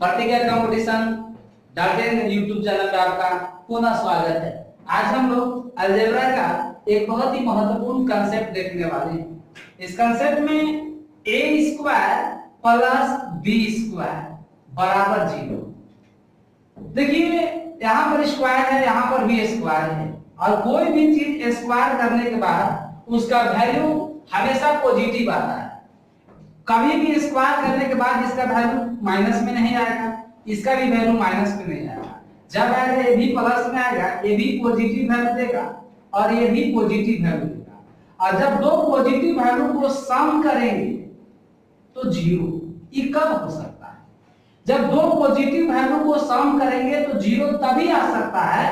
Practical competition Dalton YouTube channel पे आपका पुनः स्वागत है। आज हम लोग अलजेब्रा का एक बहुत ही महत्वपूर्ण कंसेप्ट देखने वाले हैं। इस कंसेप्ट में a square plus b square बराबर 0। देखिए यहाँ पर स्क्वायर है, यहाँ पर भी स्क्वायर है, और कोई भी चीज स्क्वायर करने के बाद उसका वैल्यू हमेशा पॉजिटिव आता है। कभी भी स्क्वायर करने के बाद इसका वैल्यू माइनस में नहीं आएगा, इसका भी वैल्यू माइनस में नहीं आएगा। जब आएगा ये भी प्लस में आएगा, ये भी पॉजिटिव वैल्यू देगा और ये भी पॉजिटिव वैल्यू देगा। और जब दो पॉजिटिव वैल्यू को सम करेंगे तो जीरो। ये कब हो सकता है? जब दो पॉजिटिव वैल्यू को सम करेंगे तो जीरो तभी आ सकता है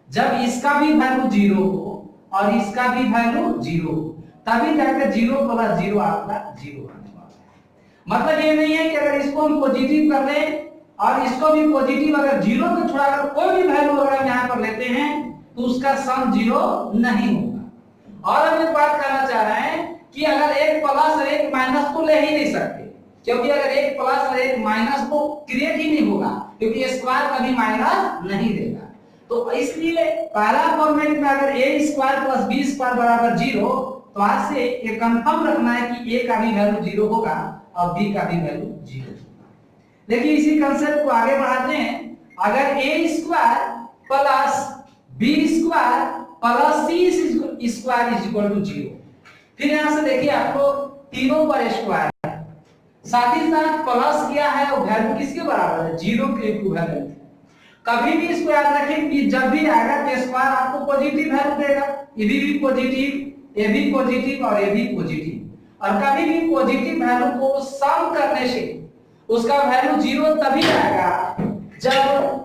जब इसका भी वैल्यू जीरो हो और इसका भी वैल्यू जीरो हो, तभी जाकर जीरो प्लस जीरो आपका जीरो आने वाला है। मतलब ये नहीं है कि अगर इसको हम पॉजिटिव कर लें और इसको भी पॉजिटिव, अगर जीरो को छोड़ाकर कोई भी वैल्यू अगर हम यहाँ पर लेते हैं तो उसका सम जीरो नहीं होगा। और हम एक बात करना चाह रहे हैं कि अगर एक प्लस और एक माइनस तो ले ही नहीं सकते, क्योंकि अगर एक प्लस और एक माइनस तो क्रिएट ही नहीं होगा, क्योंकि स्क्वायर कभी माइनस नहीं देगा। तो इसलिए पहला फॉर्मेट में अगर a square plus b square बराबर 0, तो आज से ये कंफर्म रखना है कि a का भी वैल्यू 0 होगा और b का भी वैल्यू 0 होगा। देखिए इसी कंसेप्ट को आगे बढ़ाते हैं। अगर a square plus b square plus c square is equal to 0, फिर यहां से देखिए आपको तीनों पर स्क्वायर है, साथ ही साथ प्लस किया है और वैल्यू किसके बराबर है? 0 के इक्विवेलेंट। कभी भी इसको याद रखें कि जब भी आएगा तो स्क्वायर आपको पॉजिटिव वैल्यू देगा, ये भी पॉजिटिव, ये भी पॉजिटिव और ये भी पॉजिटिव। और कभी भी पॉजिटिव वैल्यू को सम करने से उसका वैल्यू 0 तभी आएगा जब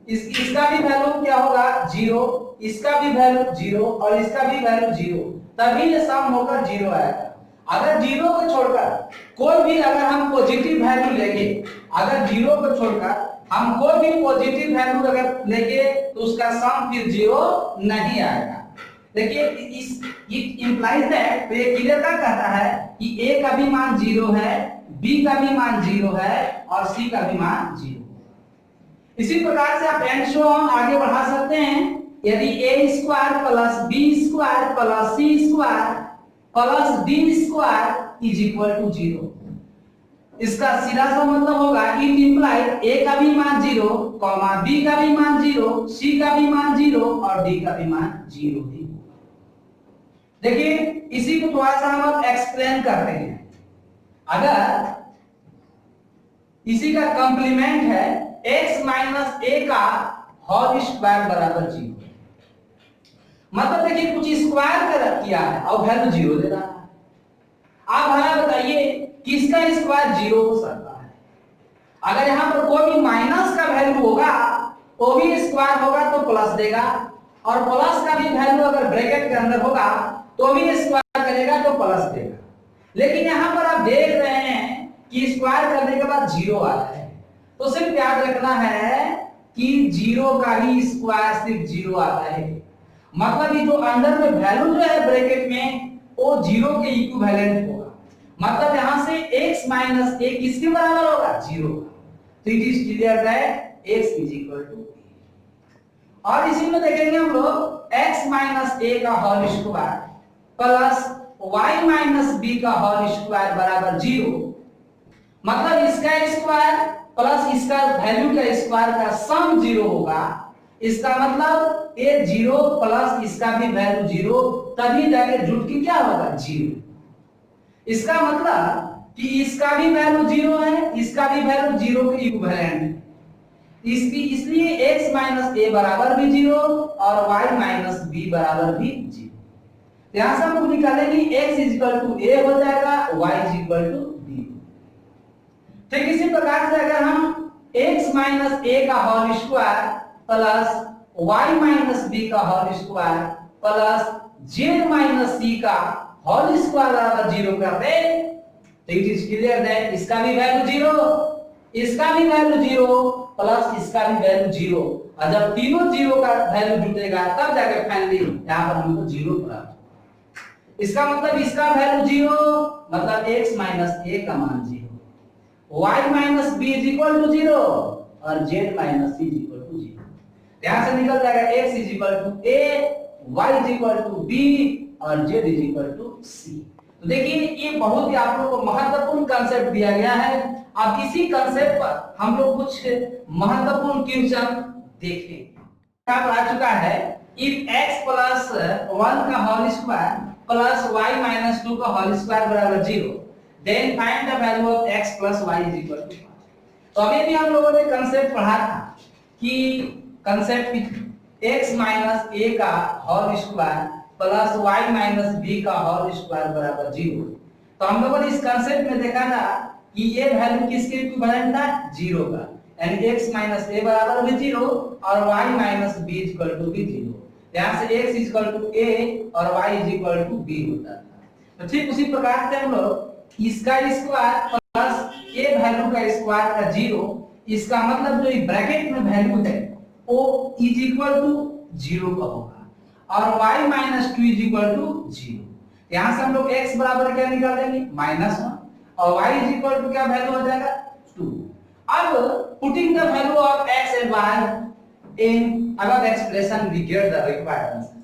इसका भी वैल्यू क्या होगा? 0, इसका भी वैल्यू 0 और इसका भी वैल्यू 0, तभी ये सम होकर 0 आएगा। अगर 0 को छोड़कर कोई भी अगर हम पॉजिटिव वैल्यू लेंगे, अगर 0 को छोड़कर हम कोई भी पॉजिटिव वैल्यू अगर लेंगे तो उसका सम फिर 0 नहीं आएगा। देखिए इस इट इंप्लाइज दैट, तो ये क्लियर क्या कहता है कि a का भी मान 0 है, b का भी मान 0 है और c का भी मान 0 है। इसी प्रकार से आप एंड सो ऑन आगे बढ़ा सकते हैं। यदि a square plus b square plus c square plus d square is equal to 0, इसका सीधा सा मतलब होगा इट इंप्लाइज a का भी मान 0, b का भी मान 0, c का भी मान 0 और d का भी मान 0 ही होगा। देखिए इसी को थोड़ा सा हम एक्सप्लेन करते हैं। अगर इसी का कंप्लीमेंट है x माइनस a का होल स्क्वायर बराबर 0, मतलब देखिए कुछ स्क्वायर कर किया है और वैल्यू 0 दे रहा है। आप हमें बताइए किसका स्क्वायर 0 हो सकता है? अगर यहां पर कोई भी माइनस का वैल्यू होगा वो भी स्क्वायर होगा तो प्लस देगा, और प्लस का भी वैल्यू अगर ब्रैकेट के अंदर होगा तो भी स्क्वायर करेगा तो प्लस देगा। लेकिन यहां पर आप देख रहे हैं कि स्क्वायर करने के बाद 0 आ रहा है, तो सिर्फ याद रखना है कि 0 का ही स्क्वायर सिर्फ 0 आता है। मतलब ये जो अंदर में वैल्यू जो है ब्रैकेट में वो 0 के इक्विवेलेंट होगा। मतलब यहां से x माइनस a किसके बराबर होगा? 0 का। तो it is clear that x is equal to a। और इसी में देखेंगे हम लोग x माइनस a का whole square plus y minus b का होल स्क्वायर बराबर 0। मतलब इसका स्क्वायर प्लस इसका वैल्यू का स्क्वायर का सम 0 होगा। इसका मतलब ये 0 प्लस इसका भी वैल्यू 0, तभी जाके जुट के क्या होगा? 0। इसका मतलब कि इसका भी वैल्यू 0 है, इसका भी वैल्यू 0 के इक्विवेलेंट है। इसलिए x माइनस a बराबर भी 0 और y माइनस b बराबर भी 0। यहां से हम लोग निकालेंगे x is equal to a हो जाएगा, y is equal to b। ठीक इसी प्रकार से अगर हम x माइनस a का whole square plus y minus b का whole square plus z minus c का होल स्क्वायर बराबर 0 कर दे तो इट इज क्लियर दैट इसका भी वैल्यू 0, इसका भी वैल्यू 0 प्लस इसका भी वैल्यू 0, और जब तीनों 0 का वैल्यू जुटेगा तब जाकर फाइनली यहां पर हमको 0 प्राप्त होगा। इसका मतलब इसका वैल्यू 0, मतलब x माइनस a का मान 0। y minus B is equal to 0 और z minus C is equal to 0। यहां से निकल जाएगा x is equal to a, y is equal to b और z is equal to c। तो देखिए ये बहुत ही आप लोगों को महत्वपूर्ण कांसेप्ट दिया गया है। अब इसी कांसेप्ट पर हम लोग कुछ महत्वपूर्ण क्वेश्चन देखेंगे। यहाँ पर आ चुका है if x प्लस 1 का whole square plus y minus 2 का होल स्क्वायर बराबर 0 then find the value of x plus y is equal to 5। तो अभी भी हम लोगों ने कांसेप्ट पढ़ा था कि कांसेप्ट x माइनस a का whole square plus y minus b का होल स्क्वायर बराबर 0। तो हम लोगों ने इस कांसेप्ट में देखा था कि ये वैल्यू किसके इक्विवेलेंट था 0 का, यानी x माइनस a बराबर भी 0 और y minus b equal to भी 0। यहां से x इक्वल टू a और y इक्वल टू b होता था। तो ठीक उसी प्रकार से हम लोग इसका स्क्वायर प्लस a वैल्यू का स्क्वायर का 0, इसका मतलब जो ब्रैकेट में वैल्यू है वो इज इक्वल टू 0 का होगा और y minus 2 is equal to 0। यहां से हम लोग x बराबर क्या निकाल देंगे -1 और y इज इक्वल टू क्या वैल्यू हो जाएगा 2। अब putting the value of x and y in above expression we get the required answer।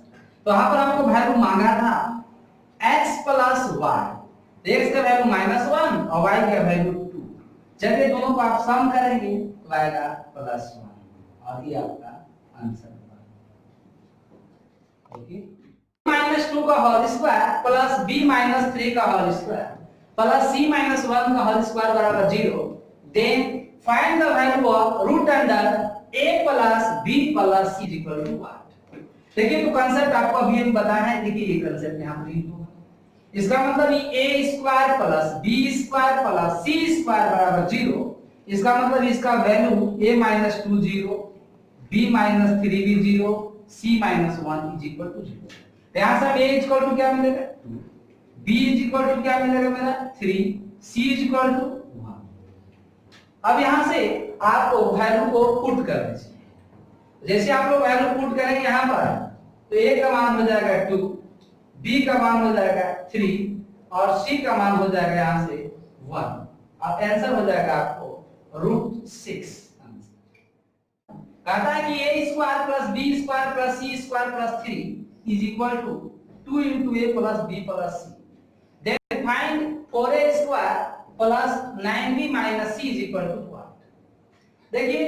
तो यहां पर हमको वैल्यू मांगा था x प्लस y, तो x का वैल्यू -1 और y का वैल्यू 2। जब ये दोनों को आप सम करेंगे तो आएगा +1 और ये आपका आंसर होगा। ओके, -2 का whole square plus b minus 3 का whole square plus c minus 1 का होल स्क्वायर बराबर 0 then find the value of root under a plus b plus c equal to 8। देखिए तो कांसेप्ट आपको अभी हम बताया है। देखिए ये कांसेप्ट यहां पर लिख दो। इसका मतलब ये a square plus b square plus c square बराबर 0। इसका मतलब इसका value a minus 2 0, b minus 3 भी 0, c minus 1 is equal to 0। यहां से a इक्वल टू क्या मिलेगा 2, b इज इक्वल टू क्या मिलेगा मेरा 3, c इज इक्वल टू 1। अब यहां से आपको वैल्यू को पुट कर दीजिए। जैसे आप लोग वैल्यू पुट करेंगे यहां पर तो a का मान हो जाएगा 2, b का मान हो जाएगा 3 और c का मान हो जाएगा यहां से 1। अब आंसर हो जाएगा आपको √6। कहता है कि a square plus b square plus c square plus 3 is equal to 2 into a plus b plus c। Then find 4a square plus 9b minus c is equal to 1। देखिए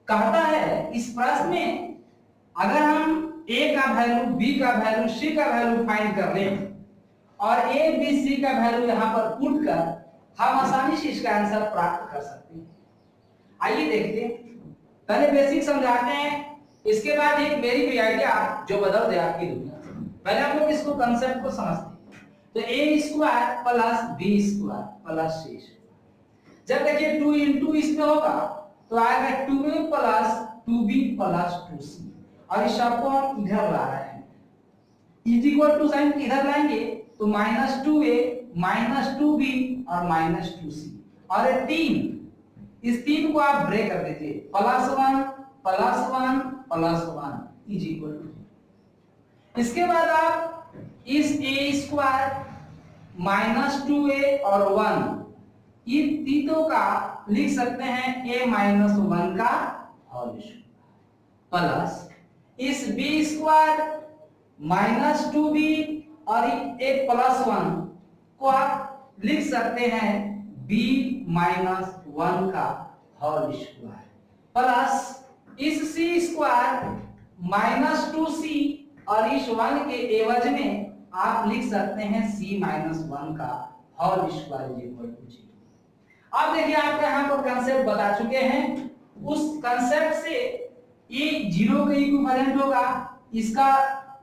कहता है इस प्रश्न में अगर हम a का वैल्यू, b का वैल्यू, c का वैल्यू फाइंड कर लें और a b c का वैल्यू यहां पर पुट कर हम आसानी से इसका आंसर प्राप्त कर सकते हैं। आइए देखते हैं। पहले बेसिक समझाते हैं, इसके बाद एक मेरी भी आइडिया जो बदल दे आपकी दुनिया। पहले हम लोग इसको कांसेप्ट को समझते हैं। तो a square plus b square plus c square, जब देखिए 2 into इसमें होगा तो आएगा 2a plus 2b plus 2c और इस सबको हम इधर ला रहे हैं। इज इक्वल टू साइन इधर लाएंगे तो -2a -2b और -2c और ये 3, इस 3 को आप ब्रेक कर दीजिए +1 +1 +1 इज इक्वल टू। इसके बाद आप इस a स्क्वायर -2a और 1 इन तीनों का लिख सकते हैं a -1 का होल स्क्वायर प्लस इस b स्क्वायर -2b और a +1 को आप लिख सकते हैं b -1 का होल स्क्वायर प्लस इस c स्क्वायर -2c और इस 1 के एवज में आप लिख सकते हैं c -1 का whole square is equal to 0। अब देखिए आपका यहां पर कांसेप्ट बता चुके हैं। उस कांसेप्ट से ये 0 के इक्विवेलेंट होगा, इसका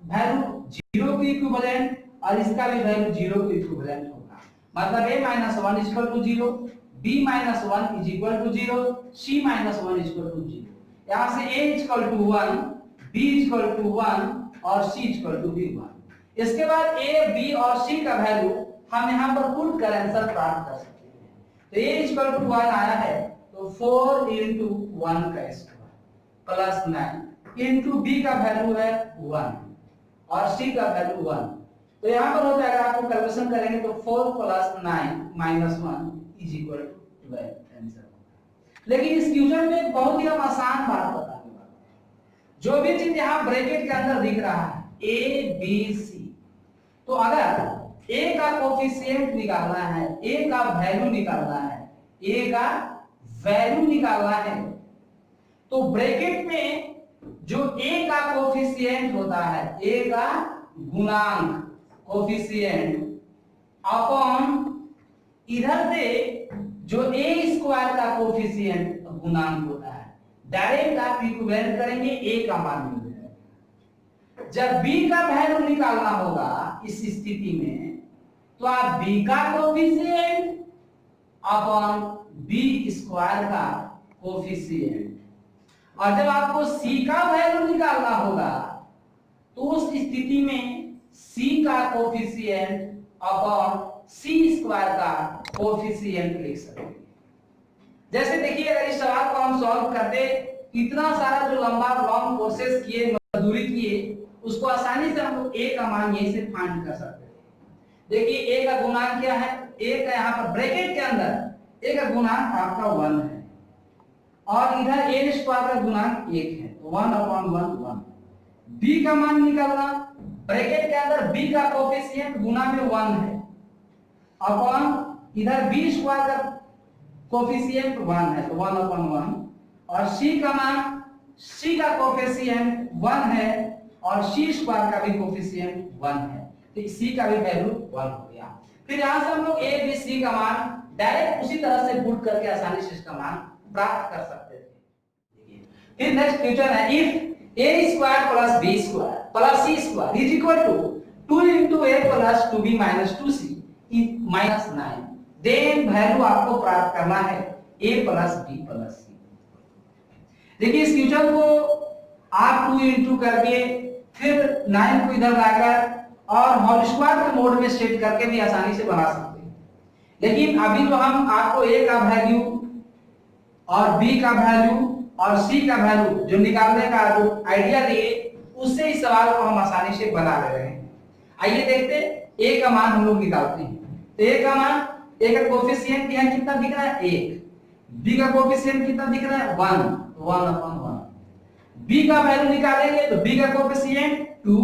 वैल्यू 0 के इक्विवेलेंट और इसका भी वैल्यू 0 के इक्विवेलेंट होगा। मतलब a -1 is equal to 0, b -1 is equal to 0, c -1 is equal to 0। यहां से a is equal to 1, b is equal to 1 और c इज इक्वल टू भी 1। इसके बाद a, b और c का वैल्यू हम यहां पर पुट कर आंसर प्राप्त कर सकते हैं। तो a इज इक्वल टू 1 आया है तो 4 into 1 का स्क्वायर प्लस 9 into b का वैल्यू है 1 और c का वैल्यू 1। तो यहां पर हो जाएगा, आपको कैलकुलेशन करेंगे तो 4 + 9 - 1 इज इक्वल टू 12 आंसर। लेकिन इस क्वेश्चन में बहुत ही हम आसान बात बताने वाले हैं। जो भी चीज यहाँ ब्रैकेट के अंदर दिख रहा है ए बी सी, तो अगर ए का कोफिशिएंट निकालना है, ए का वैल्यू निकालना है, ए का वैल्यू निकालना है, तो ब्रैकेट में जो ए का कोफिशिएंट होता है, ए का गुणांक कोफिशिएंट अपॉन इधर से जो ए स्क्वायर का कोफिशिएंट गुणांक होता है, डायरेक्ट आप इक्विवेलेंट करेंगे, ए का मान मिल जाएगा। जब बी का वैल्यू निकालना होगा इस स्थिति में, तो आप बी का कोफिशिएंट अपॉन बी स्क्वायर का कोफिशिएंट, और जब आपको सी का वैल्यू निकालना होगा तो उस स्थिति में सी का कोफिशिएंट अपॉन सी स्क्वायर का कोफिशिएंट लिख सकते हैं। जैसे देखिए, अगर इस सवाल को हम सॉल्व करते, इतना सारा जो लंबा लॉन्ग प्रोसेस किए, मजदूरी किए, उसको आसानी से हम लोग ए का मान यहीं से फाइंड कर सकते थे। देखिए ए का गुणांक क्या है, ए का यहाँ पर ब्रैकेट के अंदर ए का गुणांक आपका 1 है, और इधर ए स्क्वायर का गुणांक 1 है, तो 1 अपॉन 1 1। बी का मान निकालना, ब्रैकेट के अंदर बी का कोफिशिएंट गुना में 1 है, अपॉन इधर बी स्क्वायर का कोफिशिएंट 1 है, तो 1 अपॉन 1, और सी का मान, सी का कोफिशिएंट 1 है, और सी स्क्वायर का भी कोफिशिएंट 1 है, तो सी का भी वैल्यू 1 हो गया। फिर यहां से हम लोग ए बी सी का मान डायरेक्ट उसी तरह से पुट करके आसानी से इसका मान प्राप्त कर सकते थे। फिर नेक्स्ट क्वेश्चन है, if a square plus b square plus c square is equal to 2 into a plus 2b minus 2c minus 9, then value आपको प्राप्त करना है a plus b plus c। देखिए इस क्वेश्चन को आप 2 into करके फिर 9 को इधर लाकर और होल स्क्वायर के मोड में सेट करके भी आसानी से बना सकते हैं। लेकिन अभी जो हम आपको a का वैल्यू और b का वैल्यू और c का वैल्यू जो निकालने का जो आइडिया दिए, उससे इस सवाल को हम आसानी से बना ले रहे हैं। आइए देखते हैं a का मान हम लोग निकालते हैं। तो a का मान, a का कोफिशिएंट यहाँ कितना दिख रहा है 1, b का कोफिशिएंट कितना दिख रहा है 1, तो 1 अपॉन 1। b का वैल्यू निकालेंगे तो b का कोफिशिएंट 2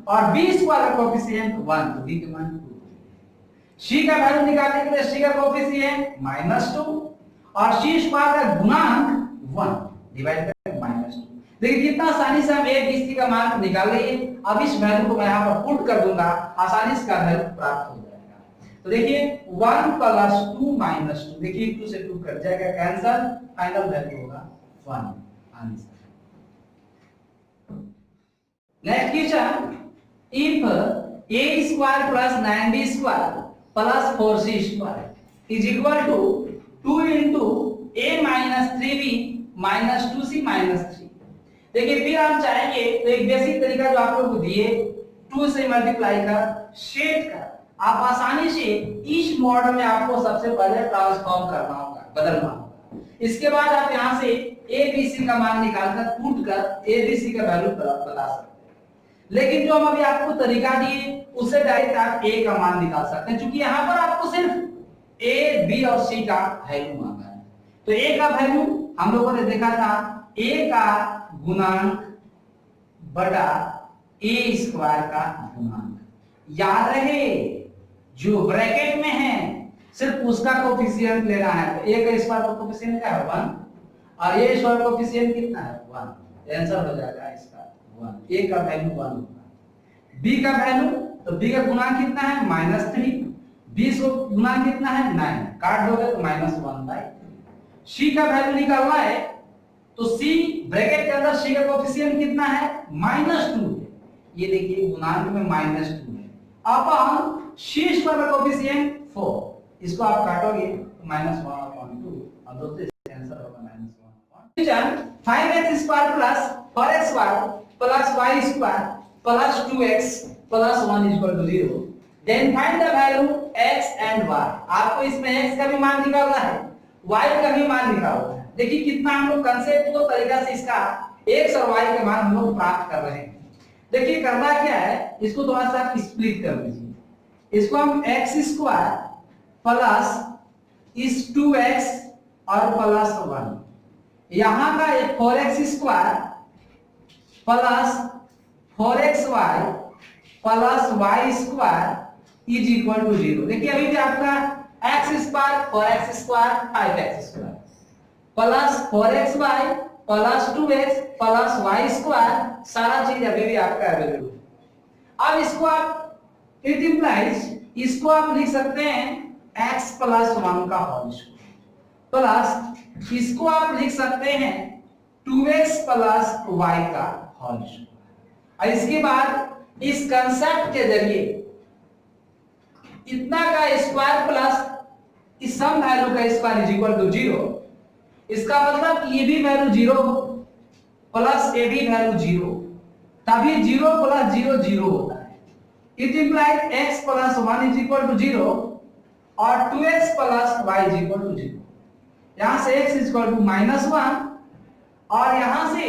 और b स्क्वायर का कोफिशिएंट 1, तो b का मान 2। c का वैल्यू निकालेंगे तो c का कोफिशिएंट -2 और c स्क्वायर का गुणांक 1 डिवाइड करके -2। देखिए कितना आसानी से हम a b c का मान निकाल लिए। अब इस वैल्यू को मैं यहां पर पुट कर दूंगा, आसानी से इसका वैल्यू प्राप्त हो जाएगा। तो देखिए 1 प्लस 2 माइनस 2, देखिए 2 से 2 कट जाएगा, कैंसिल, फाइनल वैल्यू होगा 1, answer. Next question, if a square plus 9b square plus 4c square is equal to 2 into a minus 3b minus 2c minus 3। देखिए फिर हम चाहेंगे तो एक बेसिक तरीका जो आप लोग को दिए, 2 से मल्टीप्लाई कर, सेट कर, आप आसानी से इस मॉड में आपको सबसे पहले ट्रांसफॉर्म करना होगा, बदलना होगा। इसके बाद आप यहां से a b c का मान निकालकर पुट कर a b c का वैल्यू बता सकते हैं। लेकिन जो हम अभी आपको तरीका दिए उससे डायरेक्ट आप a का मान निकाल सकते हैं, क्योंकि यहां पर आपको सिर्फ a b और c का वैल्यू मांगा है। तो a का वैल्यू हम लोगों ने देखा था a का गुणांक बटा a स्क्वायर का गुणांक, याद रहे जो ब्रैकेट में है सिर्फ उसका कोफिशिएंट लेना है। तो a का स्क्वायर का कोफिशिएंट क्या है 1 और a स्क्वायर का कोफिशिएंट कितना है 1, आंसर हो जाएगा इसका 1। a का वैल्यू 1 होगा। b का वैल्यू, तो b का गुणांक कितना है -3, b का गुणांक कितना है 9, काट दोगे तो -1/3। c का वैल्यू निकालना है तो c ब्रैकेट के अंदर c का कोफिशिएंट कितना है -2, ये देखिए गुणांक में -2 है, अपॉन c स्क्वायर का कोफिशिएंट 4, इसको आप काटोगे तो -1/2 और दोस्तों इसका आंसर होगा -1/2। 5x square plus 4x square plus y square plus 2x plus 1 0, then find the value x and y। आपको इसमें x का भी मान निकालना है, y का भी मान निकालना है। देखिए कितना हम लोग कंसेप्ट को तरीका से इसका x और y के मान हम लोग प्राप्त कर रहे हैं। देखिए करना क्या है, इसको थोड़ा सा स्प्लिट कर लीजिए। इसको हम x स्क्वायर प्लस इस 2x और प्लस 1, यहाँ का 4x² plus 4xy plus y² is equal to 0। देखिए अभी भी आपका x² 4x² 5x² plus 4xy plus 2x plus y² सारा चीज अभी भी आपका अवेलेबल है। अब इसको आप इट इंप्लाइज इसको आप लिख सकते हैं x प्लस 1 का होल स्क्वायर प्लस इसको आप लिख सकते हैं 2x प्लस y का होल स्क्वायर। और इसके बाद इस कंसेप्ट के जरिए इतना का स्क्वायर प्लस इस सम वैल्यू का स्क्वायर इज इक्वल टू 0। इसका मतलब ये भी वैल्यू 0 प्लस ये भी वैल्यू 0, तभी 0 प्लस 0 0 होता है। It implies x plus 1 is equal to 0 और 2x plus y is equal to 0। यहां से x इज इक्वल टू -1 और यहां से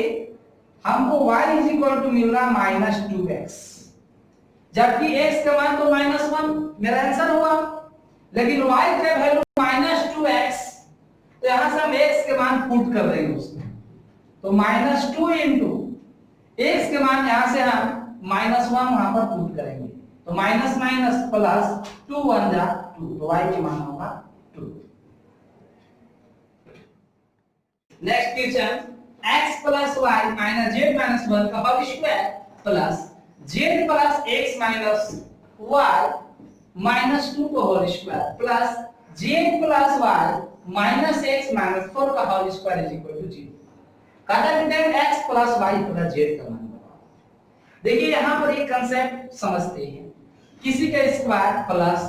हमको y इज इक्वल टू मिल रहा -2x, जबकि x का मान तो -1 मेरा आंसर होगा, लेकिन y का वैल्यू -2x, तो यहां से हम x के मान पुट कर देंगे उसमें, तो -2 इनटू x के मान यहां से हम -1 वहां पर पुट करेंगे, तो माइनस माइनस प्लस 2 1 जा 2, तो y के मान होगा 2। Next question x plus y minus z minus 1 का whole square plus z plus x minus y minus 2 का whole square plus z plus y minus x minus 4 का whole square is equal to 0। कहता है x plus y plus z का मान बताओ। देखिए यहां पर एक कांसेप्ट समझते हैं, किसी का स्क्वायर प्लस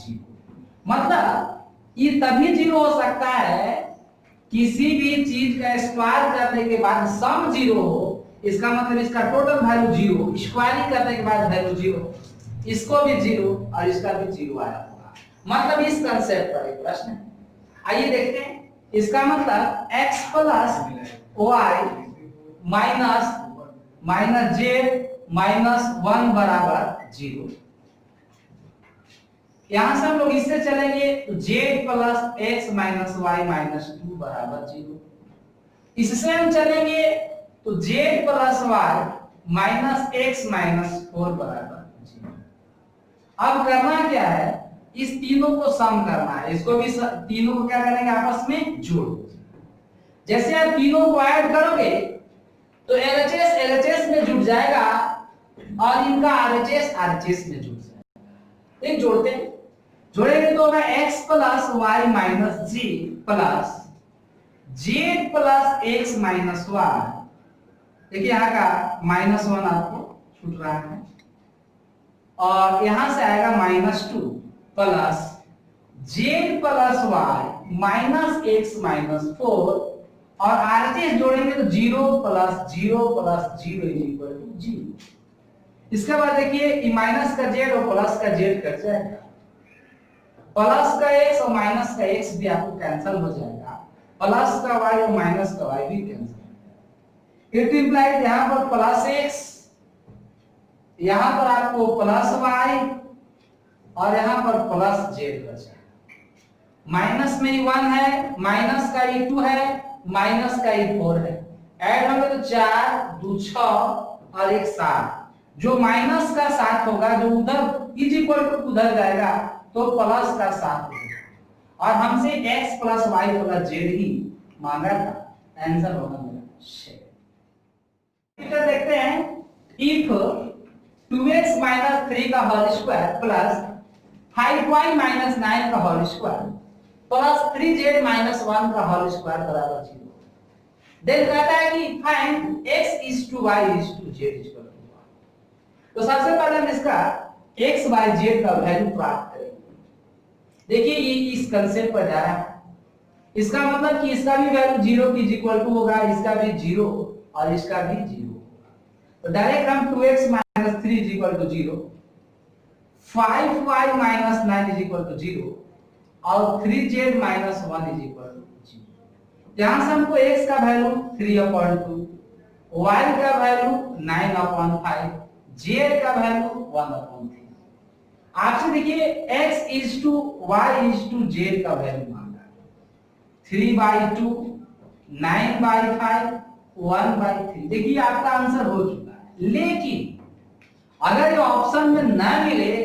0, मतलब ये तभी 0 हो सकता है किसी भी चीज का स्क्वायर करने के बाद सम 0 हो, इसका मतलब इसका टोटल वैल्यू 0, स्क्वायरिंग करने के बाद वैल्यू 0, इसको भी 0 और इसका भी 0 आया होगा। मतलब इस कांसेप्ट पर एक प्रश्न है, आइए देखते हैं। इसका मतलब x plus y minus z minus 1 बराबर 0। यहां से हम लोग इससे चलेंगे तो z plus x minus y minus 2 बराबर 0। इससे हम चलेंगे तो z plus y minus x minus 4 बराबर 0। अब करना क्या है, इस तीनों को सम करना है, इसको भी तीनों को क्या करेंगे आपस में जोड़। जैसे आप तीनों को ऐड करोगे तो LHS LHS में जुड़ जाएगा और इनका RHS RHS में जुड़ जाएगा। एक जोड़ते हैं, जोड़ेंगे तो होगा x plus y minus g plus z plus x minus y। देखिए यहाँ का -1 आपको छूट रहा है और यहां से आएगा -2 plus z plus y minus x minus 4 और RHS जोड़ेंगे तो 0 plus 0 plus 0 is equal to 0। इसके बाद देखिए ये माइनस का z और प्लस का z कट जाएगा, प्लस का x और माइनस का x भी आपको कैंसिल हो जाएगा, प्लस का y और माइनस का y भी कैंसिल हो जाएगा। इट इंप्लाइज यहां पर प्लस x, यहां पर आपको प्लस y और यहां पर प्लस z बचा। माइनस में 1 है, माइनस का 2 है, माइनस का 4 है, ऐड होंगे तो 4 2 6 और 1 7। जो माइनस का 7 होगा जो उधर इज इक्वल टू उधर जाएगा तो प्लस का 7 होगा और हमसे x plus y plus z ही मांगा था, आंसर होगा मेरा C। फिर देखते हैं इफ 2x माइनस 3 का whole square plus 5y minus 9 का whole square plus 3z minus 1 का होल स्क्वायर बराबर 0। देन कहता है कि find x is to y is to z is equal to 1। तो सबसे पहले हम इसका x y z का वैल्यू प्राप्त करेंगे। देखिए ये इस कांसेप्ट पर जा रहा है, इसका मतलब कि इसका भी वैल्यू 0 की इज इक्वल टू होगा, इसका भी 0 और इसका भी 0 होगा। तो डायरेक्ट हम 2x minus 3 is equal to 0, 5y minus 9 is equal to 0 और 3z minus 1 is equal to 0। यहां से हमको x का वैल्यू 3/2, y का वैल्यू 9/5, z का वैल्यू 1/3। आपसे देखिए x is to y is to z का वैल्यू मांगा, 3/2, 9/5, 1/3। देखिए आपका आंसर हो चुका है। लेकिन अगर ये ऑप्शन में ना मिले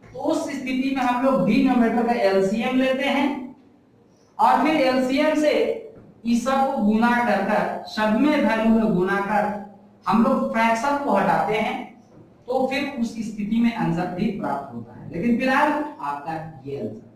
तो उस स्थिति में हम लोग डिनोमिनेटर का एलसीएम लेते हैं और फिर एलसीएम से इस सब को गुना कर सब में वैल्यू में गुना कर हम लोग फ्रैक्शन को हटाते हैं, तो फिर उस स्थिति में आंसर भी प्राप्त होता है। लेकिन फिलहाल आपका ये आंसर